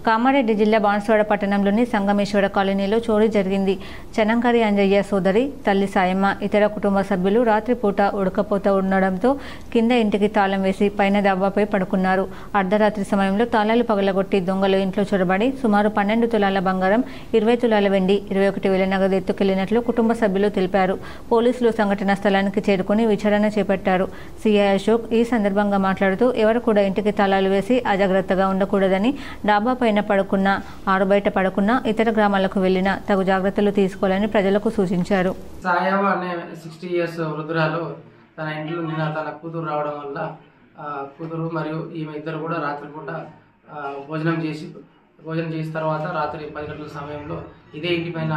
కామారెడ్డి జిల్లా బాన్స్వాడ పట్టణంలోని సంగమేశ్వర కాలనీలో చోరీ జరిగింది. చనంకరి అంజయ్య సోదరి, తల్లి సాయమ్మ, ఇతర కుటుంబ సభ్యులు రాత్రిపూట ఉడకపోత ఉండడంతో కింద ఇంటికి తాళం వేసి పైన దవ్వాపై పడుకున్నారు. అర్ధరాత్రి సమయంలో తాళాలు పగలగొట్టి దొంగలు ఇంట్లో చొరబడి సుమారు 12 తులాల బంగారం, 20 తులాల వెండి, 21,000 నగదు ఎత్తుకెళ్లినట్లు కుటుంబ సభ్యులు తెలిపారు. పోలీసులు సంఘటనా స్థలానికి చేరుకుని విచారణ చేపట్టారు. సిఐ అశోక్ ఈ సందర్భంగా మాట్లాడుతూ ఎవరు కూడా ఇంటికి తాళాలు వేసి అజాగ్రత్తగా ఉండకూడదని, డాబాపై పడుకున్నా, ఆరు బయట పడుకున్నా, ఇతర గ్రామాలకు వెళ్లినా తగు జాగ్రత్తలు తీసుకోవాలని ప్రజలకు సూచించారు. సాయవ అనే 60 years వృద్ధురాలు తన ఇంట్లో నిన్న తన కూతురు రావడం వల్ల కూతురు మరియు ఈమె ఇద్దరు కూడా రాత్రిపూట భోజనం చేసిన తర్వాత రాత్రి 10 గంటల సమయంలో ఇదే ఇంటి పైన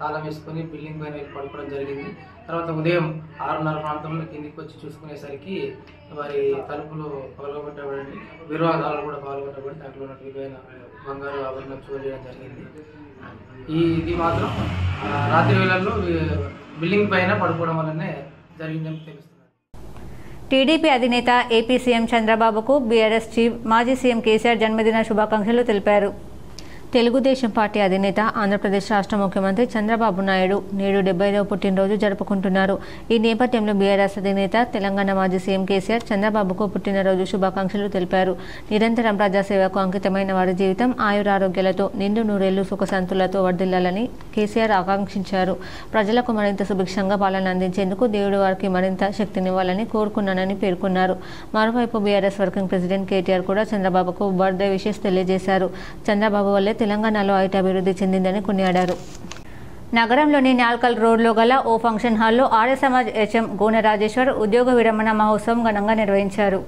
తాళం వేసుకొని బిల్డింగ్ పైన పడుకోవడం జరిగింది. తర్వాత ఉదయం 6:30 ప్రాంతంలో కిందికి వచ్చి చూసుకునేసరికి వారి తలుపులు పగలగొట్టబడి, విరోధాలు కూడా పగలగొట్టబడి దాంట్లో ఉన్న విలువైన బంగారు ఆభరణం చోరీ చేయడం జరిగింది. ఇది మాత్రం రాత్రి వేళల్లో బిల్డింగ్ పైన పడుకోవడం వల్లనే జరిగిందని తెలుస్తుంది. టీడీపీ అధినేత ఏపీ సీఎం చంద్రబాబుకు బీఆర్ఎస్ చీఫ్ మాజీ సీఎం కేసీఆర్ జన్మదిన శుభాకాంక్షలు తెలిపారు. తెలుగుదేశం పార్టీ అధినేత ఆంధ్రప్రదేశ్ రాష్ట్ర ముఖ్యమంత్రి చంద్రబాబు నాయుడు నేడు 75వ పుట్టినరోజు జరుపుకుంటున్నారు. ఈ నేపథ్యంలో బీఆర్ఎస్ అధినేత తెలంగాణ మాజీ సీఎం కేసీఆర్ చంద్రబాబుకు పుట్టినరోజు శుభాకాంక్షలు తెలిపారు. నిరంతరం ప్రజాసేవకు అంకితమైన వారి జీవితం ఆయురారోగ్యాలతో నిండు నూరేళ్లు సుఖశాంతులతో వర్ధిల్లాలని కేసీఆర్ ఆకాంక్షించారు. ప్రజలకు మరింత సుభిక్షంగా పాలన అందించేందుకు దేవుడు వారికి మరింత శక్తినివ్వాలని కోరుకున్నానని పేర్కొన్నారు. మరోవైపు బీఆర్ఎస్ వర్కింగ్ ప్రెసిడెంట్ కేటీఆర్ కూడా చంద్రబాబుకు బర్త్డే విషెస్ తెలియజేశారు. చంద్రబాబు వల్లే తెలంగాణలో ఐటీ అభివృద్ధి చెందిందని కొనియాడారు. నగరంలోని నాల్కల్ రోడ్లో గల ఓ ఫంక్షన్ హాల్లో ఆర్య సమాజ్ హెచ్ఎం గోనె రాజేశ్వర్ ఉద్యోగ విరమణ మహోత్సవం ఘనంగా నిర్వహించారు.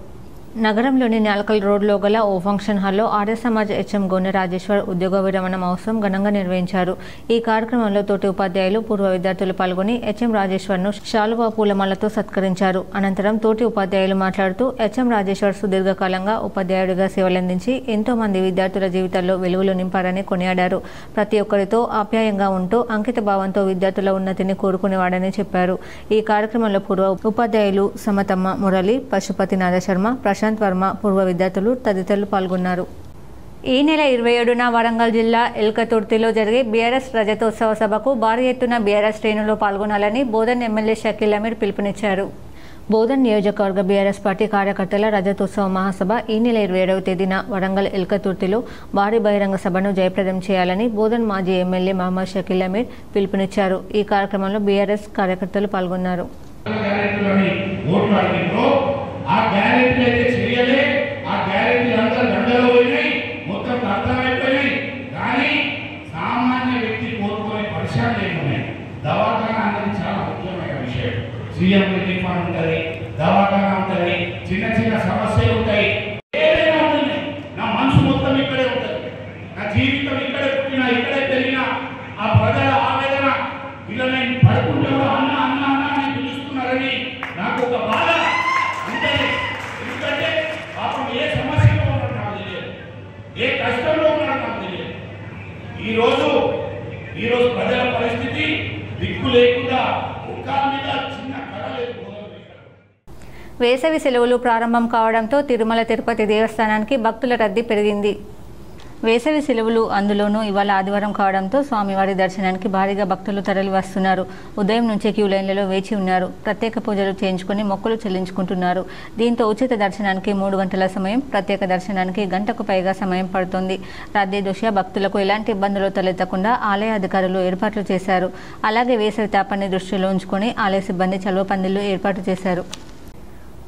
నగరంలోని నాల్కల్ రోడ్లో గల ఓ ఫంక్షన్ హాల్లో ఆర్య సమాజ్ హెచ్ఎం గోనె రాజేశ్వర్ ఉద్యోగ విరమణ మహోత్సవం ఘనంగా నిర్వహించారు. ఈ కార్యక్రమంలో తోటి ఉపాధ్యాయులు, పూర్వ విద్యార్థులు పాల్గొని హెచ్ఎం రాజేశ్వర్ను శాలువా పూలమాలతో సత్కరించారు. అనంతరం తోటి ఉపాధ్యాయులు మాట్లాడుతూ హెచ్ఎం రాజేశ్వర్ సుదీర్ఘకాలంగా ఉపాధ్యాయుడిగా సేవలందించి ఎంతో మంది విద్యార్థుల జీవితాల్లో వెలుగులు నింపారని కొనియాడారు. ప్రతి ఒక్కరితో ఆప్యాయంగా ఉంటూ అంకిత భావంతో విద్యార్థుల ఉన్నతిని కోరుకునేవాడని చెప్పారు. ఈ కార్యక్రమంలో పూర్వ ఉపాధ్యాయులు సమతమ్మ, మురళి, పశుపతినాథ శర్మ, ప్రశాంత్ వర్మ, పూర్వ విద్యార్థులు తదితరులు పాల్గొన్నారు. ఈ నెల 27న వరంగల్ జిల్లా ఎల్కతుర్తిలో జరిగే బీఆర్ఎస్ రజతోత్సవ సభకు భారీ ఎత్తున బీఆర్ఎస్ శ్రేణులు పాల్గొనాలని బోధన్ ఎమ్మెల్యే షకీల్ అమీర్ పిలుపునిచ్చారు. బోధన్ నియోజకవర్గ బీఆర్ఎస్ పార్టీ కార్యకర్తల రజతోత్సవ మహాసభ ఈ నెల 27వ తేదీన వరంగల్ ఎల్కతుర్తిలో భారీ బహిరంగ సభను జయప్రదం చేయాలని బోధన్ మాజీ ఎమ్మెల్యే మహమ్మద్ షకీల్ అమీర్ పిలుపునిచ్చారు. ఈ కార్యక్రమంలో బీఆర్ఎస్ కార్యకర్తలు పాల్గొన్నారు. ఆ గ్యారెంటీ అయితే చేయలే, ఆ గ్యారెంటీ అంతా దండలో పోయినాయి, మొత్తం అర్థమైపోయినాయి. కానీ సామాన్య వ్యక్తి కోరుకునే పరిశ్రమ ఏమున్నాయి? దవాఖానా అనేది చాలా ముఖ్యమైన విషయం. సీఎం రిలీఫ్ ఫండ్ ఉంటుంది, దవాఖానా ఉంటుంది, చిన్న చిన్న సమస్యలు ఉంటాయి, ఏదైనా ఉంటుంది. నా మనసు మొత్తం ఇక్కడే ఉంటుంది, నా జీవితం ఇక్కడే పుట్టినా, ఇక్కడే పెరిగినా. ఆ ప్రజల ఆవేదన ఇలా నేను పడుకుంటే అన్న అన్న అన్న అని పిలుస్తున్నారని నాకు ఒక బాధ. ఎందుకంటే పాపం ఏ సమస్యలో ఉన్నాడు నాకు తెలియదు, ఏ కష్టంలో ఉన్నాడు నాకు తెలియదు. ఈరోజు ప్రజల పరిస్థితి దిక్కు లేకుండా ముఖాల మీద చిన్న కళ లేదు. వేసవి సెలవులు ప్రారంభం కావడంతో తిరుమల తిరుపతి దేవస్థానానికి భక్తుల రద్దీ పెరిగింది. వేసవి సెలవులు అందులోనూ ఇవాళ ఆదివారం కావడంతో స్వామివారి దర్శనానికి భారీగా భక్తులు తరలి వస్తున్నారు. ఉదయం నుంచే క్యూ లైన్లలో వేచి ఉన్నారు. ప్రత్యేక పూజలు చేయించుకుని మొక్కులు చెల్లించుకుంటున్నారు. దీంతో ఉచిత దర్శనానికి 3 గంటల సమయం, ప్రత్యేక దర్శనానికి గంటకు పైగా సమయం పడుతుంది. రద్దీ దృష్ట్యా భక్తులకు ఎలాంటి ఇబ్బందులు తలెత్తకుండా ఆలయ అధికారులు ఏర్పాట్లు చేశారు. అలాగే వేసవి తాపాన్ని దృష్టిలో ఉంచుకొని ఆలయ సిబ్బంది చలువ పందిళ్లు ఏర్పాటు చేశారు.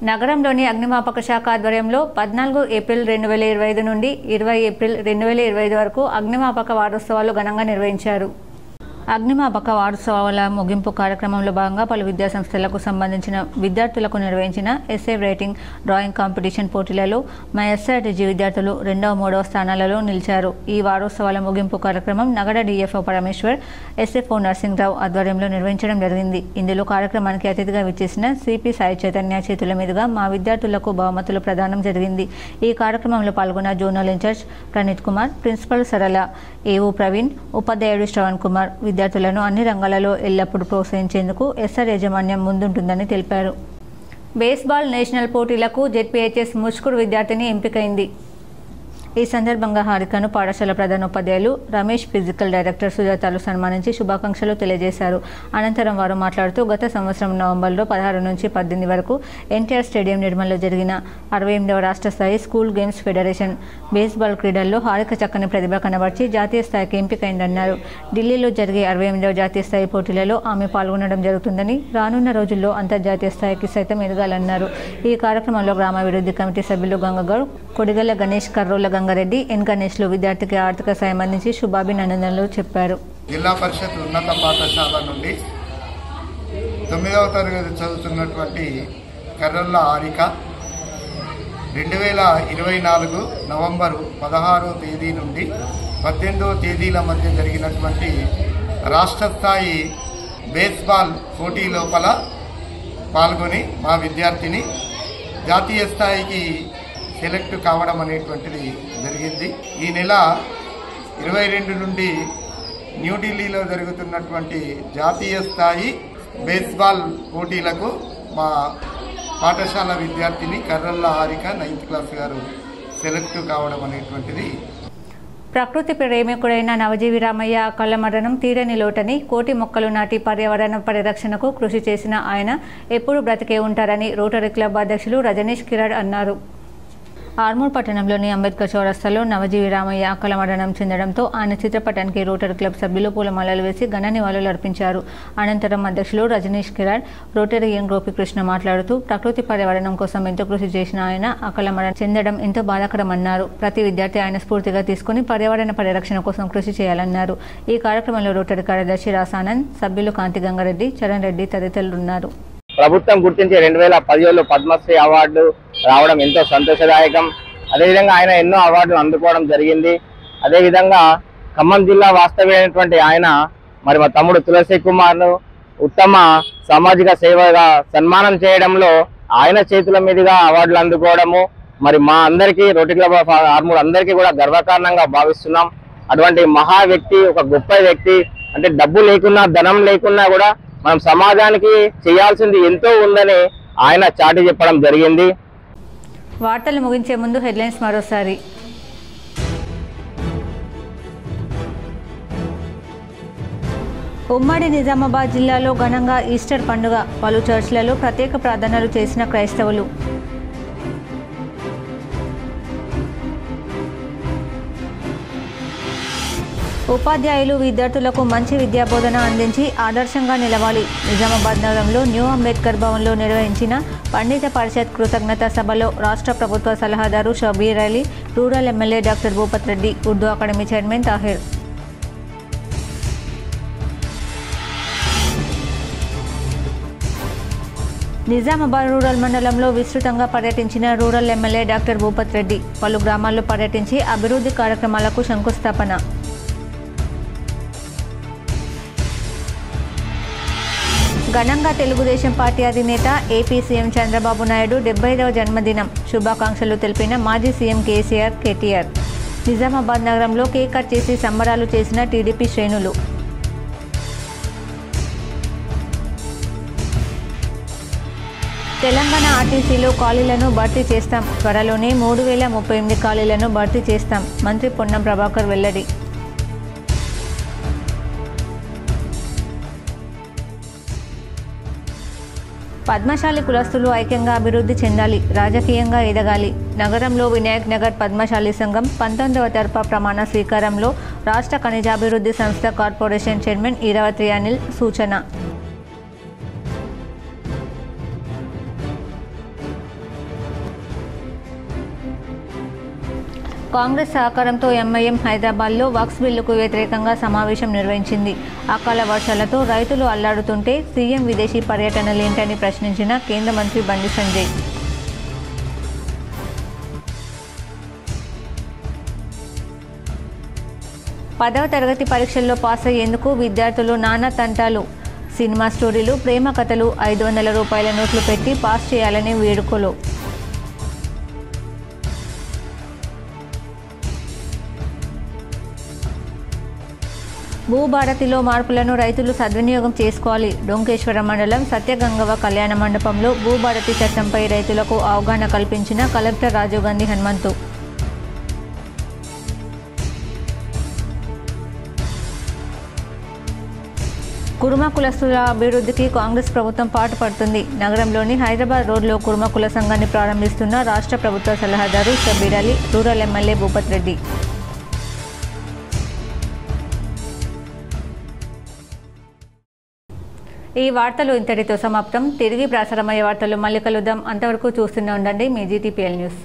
నగరంలోని అగ్నిమాపక శాఖ ఆధ్వర్యంలో 14 ఏప్రిల్ 2025 నుండి 20 ఏప్రిల్ 2025 వరకు అగ్నిమాపక వారోత్సవాలు ఘనంగా నిర్వహించారు. అగ్నిమాపక వారోత్సవాల ముగింపు కార్యక్రమంలో భాగంగా పలు విద్యాసంస్థలకు సంబంధించిన విద్యార్థులకు నిర్వహించిన ఎస్ఏ రైటింగ్, డ్రాయింగ్ కాంపిటీషన్ పోటీలలో మా ఎస్ఆర్టీజీ విద్యార్థులు 2వ, 3వ స్థానాలలో నిలిచారు. ఈ వారోత్సవాల ముగింపు కార్యక్రమం నగర డిఎఫ్ఓ పరమేశ్వర్, ఎస్ఎఫ్ఓ నర్సింగ్రావు ఆధ్వర్యంలో నిర్వహించడం జరిగింది. ఇందులో కార్యక్రమానికి అతిథిగా విచ్చేసిన సిపి సాయి చైతన్య చేతుల మీదుగా మా విద్యార్థులకు బహుమతులు ప్రదానం జరిగింది. ఈ కార్యక్రమంలో పాల్గొన్న zonal incharge Praneeth Kumar, principal Sarala, AO Praveen, ఉపాధ్యాయుడు శ్రవణ్ కుమార్ విద్యార్థులను అన్ని రంగాలలో ఎల్లప్పుడూ ప్రోత్సహించేందుకు ఎస్ఆర్ యాజమాన్యం ముందుంటుందని తెలిపారు. బేస్బాల్ నేషనల్ పోటీలకు జెడ్పీహెచ్ఎస్ ముష్కూరు విద్యార్థిని ఎంపికైంది. ఈ సందర్భంగా హారికను పాఠశాల ప్రధానోపాధ్యాయులు రమేష్, ఫిజికల్ డైరెక్టర్ సుజాతలు సన్మానించి శుభాకాంక్షలు తెలియజేశారు. అనంతరం వారు మాట్లాడుతూ గత సంవత్సరం నవంబర్లో 16 నుంచి 18 వరకు ఎన్టీఆర్ స్టేడియం నిర్మల్లో జరిగిన 68వ రాష్ట్ర స్థాయి స్కూల్ గేమ్స్ ఫెడరేషన్ బేస్బాల్ క్రీడల్లో హారిక చక్కని ప్రతిభ కనబర్చి జాతీయ స్థాయికి ఎంపికైందన్నారు. ఢిల్లీలో జరిగే 68వ జాతీయ స్థాయి పోటీలలో ఆమె పాల్గొనడం జరుగుతుందని, రానున్న రోజుల్లో అంతర్జాతీయ స్థాయికి సైతం ఎదగాలన్నారు. ఈ కార్యక్రమంలో గ్రామాభివృద్ధి కమిటీ సభ్యులు గంగగౌడ్, కొడిగల్ల గణేష్, కర్రోల గంగారెడ్డి, ఎన్ గణేష్లు విద్యార్థికి ఆర్థిక సాయం అందించి శుభాభినందనలు చెప్పారు. జిల్లా పరిషత్ ఉన్నత పాఠశాల నుండి 9వ తరగతి చదువుతున్నటువంటి కర్రల్ల హారిక 2024 నవంబర్ 16వ తేదీ నుండి 18వ తేదీల మధ్య జరిగినటువంటి రాష్ట్ర స్థాయి బేస్బాల్ పోటీ లోపల పాల్గొని మా విద్యార్థిని జాతీయ స్థాయికి సెలెక్ట్ కావడం అనేటువంటిది జరిగింది. ఈ నెల 22 నుండి న్యూఢిల్లీలో జరుగుతున్నటువంటి జాతీయ స్థాయి బేస్బాల్ పోటీలకు మా పాఠశాల విద్యార్థిని కర్రల్ల హారిక 9th క్లాస్ గారు సెలెక్ట్ కావడం అనేటువంటిది. ప్రకృతి ప్రేమికుడైన నవజీవి రామయ్య అకాల మరణం తీరని లోటని, కోటి మొక్కలు నాటి పర్యావరణ పరిరక్షణకు కృషి చేసిన ఆయన ఎప్పుడూ బ్రతికే ఉంటారని రోటరీ క్లబ్ అధ్యక్షులు రజనీష్ కిరాడ్ అన్నారు. ఆర్మూర్ పట్టణంలోని అంబేద్కర్ చౌరస్తాలో నవజీవి రామయ్య అకాల మరణం చెందడంతో ఆయన చిత్రపటానికి రోటరీ క్లబ్ సభ్యులు పూలమాలలు వేసి ఘన నివాళులు అర్పించారు. అనంతరం అధ్యక్షులు రజనీష్ కిరాడ్, రోటరియన్ గోపికృష్ణ మాట్లాడుతూ ప్రకృతి పర్యావరణం కోసం ఎంతో కృషి చేసిన ఆయన అకాల మరణం చెందడం ఎంతో బాధాకరమన్నారు. ప్రతి విద్యార్థి ఆయన స్ఫూర్తిగా తీసుకుని పర్యావరణ పరిరక్షణ కోసం కృషి చేయాలన్నారు. ఈ కార్యక్రమంలో రోటరీ కార్యదర్శి రాసానంద్, సభ్యులు కాంతి గంగారెడ్డి, చరణ్ రెడ్డి తదితరులున్నారు. ప్రభుత్వం గుర్తించే 2017లో పద్మశ్రీ అవార్డు రావడం ఎంతో సంతోషదాయకం. అదేవిధంగా ఆయన ఎన్నో అవార్డులు అందుకోవడం జరిగింది. అదేవిధంగా ఖమ్మం జిల్లా వాస్తవ్యమైనటువంటి ఆయన మరి మా తమ్ముడు తులసి కుమార్ను ఉత్తమ సామాజిక సేవగా సన్మానం చేయడంలో ఆయన చేతుల మీదుగా అవార్డులు అందుకోవడము మరి మా అందరికీ రోటరీ క్లబ్ ఆఫ్ ఆర్మూర్ అందరికీ కూడా గర్వకారణంగా భావిస్తున్నాం. అటువంటి మహా వ్యక్తి, ఒక గొప్ప వ్యక్తి, అంటే డబ్బు లేకున్నా ధనం లేకున్నా కూడా మనం సమాజానికి చేయాల్సింది ఎంతో ఉందని ఆయన చాటి చెప్పడం జరిగింది. వార్తలు ముగించే ముందు హెడ్లైన్స్ మరోసారి. ఉమ్మడి నిజామాబాద్ జిల్లాలో ఘనంగా ఈస్టర్ పండుగ. పలు చర్చ్లలో ప్రత్యేక ప్రార్థనలు చేసిన క్రైస్తవులు. ఉపాధ్యాయులు విద్యార్థులకు మంచి విద్యాబోధన అందించి ఆదర్శంగా నిలవాలి. నిజామాబాద్ నగరంలో న్యూ అంబేద్కర్ భవన్లో నిర్వహించిన పండిత పరిషత్ కృతజ్ఞత సభలో రాష్ట్ర ప్రభుత్వ సలహాదారు Shabbir Ali, rural MLA doctor Bhupath Reddy, Urdu academy chairman Tahir. Nizamabad rural మండలంలో విస్తృతంగా పర్యటించిన rural MLA doctor Bhupath Reddy పలు గ్రామాల్లో పర్యటించి అభివృద్ధి కార్యక్రమాలకు శంకుస్థాపన. ఘనంగా తెలుగుదేశం పార్టీ అధినేత ఏపీ సీఎం చంద్రబాబు నాయుడు 75వ జన్మదినం శుభాకాంక్షలు తెలిపిన మాజీ సీఎం కేసీఆర్, కేటీఆర్. నిజామాబాద్ నగరంలో కేక్ కట్ చేసి సంబరాలు చేసిన టీడీపీ శ్రేణులు. తెలంగాణ ఆర్టీసీలో ఖాళీలను భర్తీ చేస్తాం. త్వరలోనే 3038 ఖాళీలను భర్తీ చేస్తాం. మంత్రి పొన్నం ప్రభాకర్ వెల్లడి. పద్మశాలి కులస్తులు ఐక్యంగా అభివృద్ధి చెందాలి, రాజకీయంగా ఎదగాలి. నగరంలో వినాయక్ నగర్ పద్మశాలి సంఘం 19వ తరఫా ప్రమాణ స్వీకారంలో రాష్ట్ర ఖనిజాభివృద్ధి సంస్థ కార్పొరేషన్ చైర్మన్ ఈరావతి అనిల్ సూచన. కాంగ్రెస్ సహకారంతో ఎంఐఎం హైదరాబాద్లో వక్ఫ్ బిల్లుకు వ్యతిరేకంగా సమావేశం నిర్వహించింది. అకాల వర్షాలతో రైతులు అల్లాడుతుంటే సీఎం విదేశీ పర్యటనలేంటని ప్రశ్నించిన కేంద్ర మంత్రి బండి సంజయ్. పదవ తరగతి పరీక్షల్లో పాస్ అయ్యేందుకు విద్యార్థులు నానా తంటాలు. సినిమా స్టోరీలు, ప్రేమ కథలు, 500 రూపాయల నోట్లు పెట్టి పాస్ చేయాలని వేడుకలు. భూభారతిలో మార్పులను రైతులు సద్వినియోగం చేసుకోవాలి. డొంకేశ్వరం మండలం సత్యగంగవ కళ్యాణ మండపంలో భూభారతి చట్టంపై రైతులకు అవగాహన కల్పించిన కలెక్టర్ రాజీవ్ గాంధీ హనుమంతు. కుర్మ కులస్తుల అభివృద్ధికి కాంగ్రెస్ ప్రభుత్వం పాటుపడుతుంది. నగరంలోని హైదరాబాద్ రోడ్లో కుర్మ కుల సంఘాన్ని ప్రారంభిస్తున్న రాష్ట్ర ప్రభుత్వ సలహాదారు షబీర్ అలీ, రూరల్ ఎమ్మెల్యే భూపత్ రెడ్డి. ఈ వార్తలు ఇంతటితో సమాప్తం. తిరిగి ప్రసారమయ్యే వార్తలు మళ్ళీ కలుద్దాం. అంతవరకు చూస్తూనే ఉండండి మీ జీటీపీఎల్ న్యూస్.